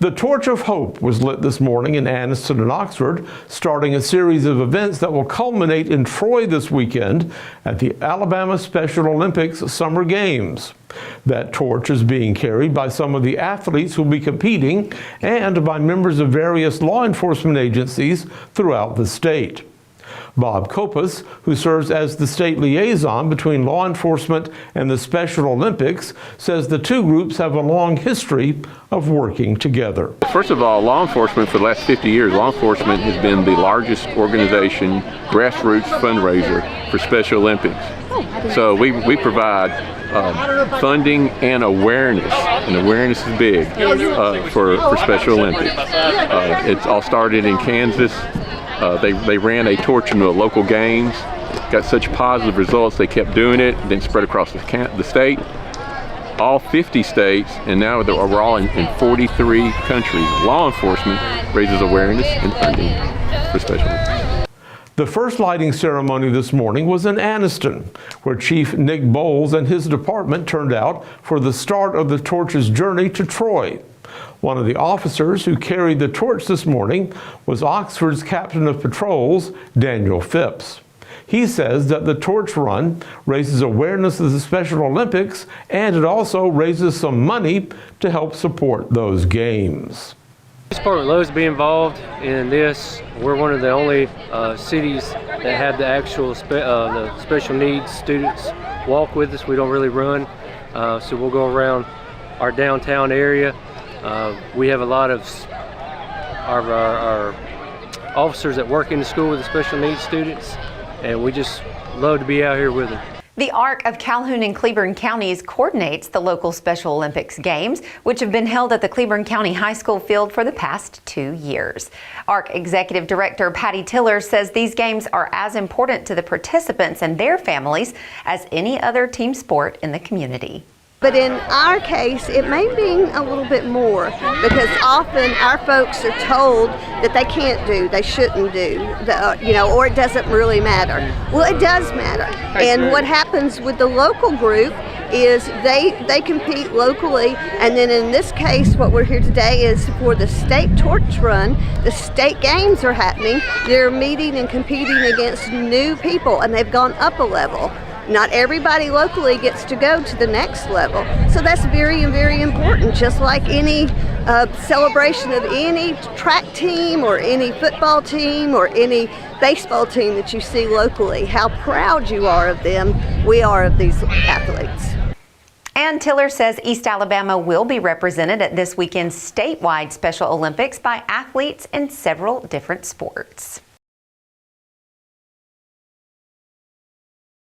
The Torch of Hope was lit this morning in Anniston and Oxford, starting a series of events that will culminate in Troy this weekend at the Alabama Special Olympics Summer Games. That torch is being carried by some of the athletes who will be competing and by members of various law enforcement agencies throughout the state. Bob Kopus, who serves as the state liaison between law enforcement and the Special Olympics, says the two groups have a long history of working together. First of all, law enforcement for the last 50 years, law enforcement has been the largest organization, grassroots fundraiser for Special Olympics. So we provide funding and awareness is big for Special Olympics. It's all started in Kansas. They ran a torch into a local games, got such positive results, they kept doing it, then spread across the state, all 50 states, and now we're all in 43 countries. Law enforcement raises awareness and funding for Special Olympics. The first lighting ceremony this morning was in Anniston, where Chief Nick Bowles and his department turned out for the start of the torch's journey to Troy. One of the officers who carried the torch this morning was Oxford's captain of patrols, Daniel Phipps. He says that the torch run raises awareness of the Special Olympics, and it also raises some money to help support those games. This department loves to be involved in this. We're one of the only cities that have the actual the special needs students walk with us. We don't really run, so we'll go around our downtown area. We have a lot of our officers that work in the school with the special needs students, and we just love to be out here with them. The ARC of Calhoun and Cleburne counties coordinates the local Special Olympics Games, which have been held at the Cleburne County High School field for the past 2 years. ARC Executive Director Patty Tiller says these games are as important to the participants and their families as any other team sport in the community. But in our case, it may mean a little bit more, because often our folks are told that they can't do, they shouldn't do, or it doesn't really matter. Well, it does matter. And what happens with the local group is they compete locally, and then in this case, what we're here today is for the state torch run. The state games are happening. They're meeting and competing against new people, and they've gone up a level. Not everybody locally gets to go to the next level. So that's very, very important, just like any celebration of any track team or any football team or any baseball team that you see locally. How proud you are of them, we are of these athletes. And Tiller says East Alabama will be represented at this weekend's statewide Special Olympics by athletes in several different sports.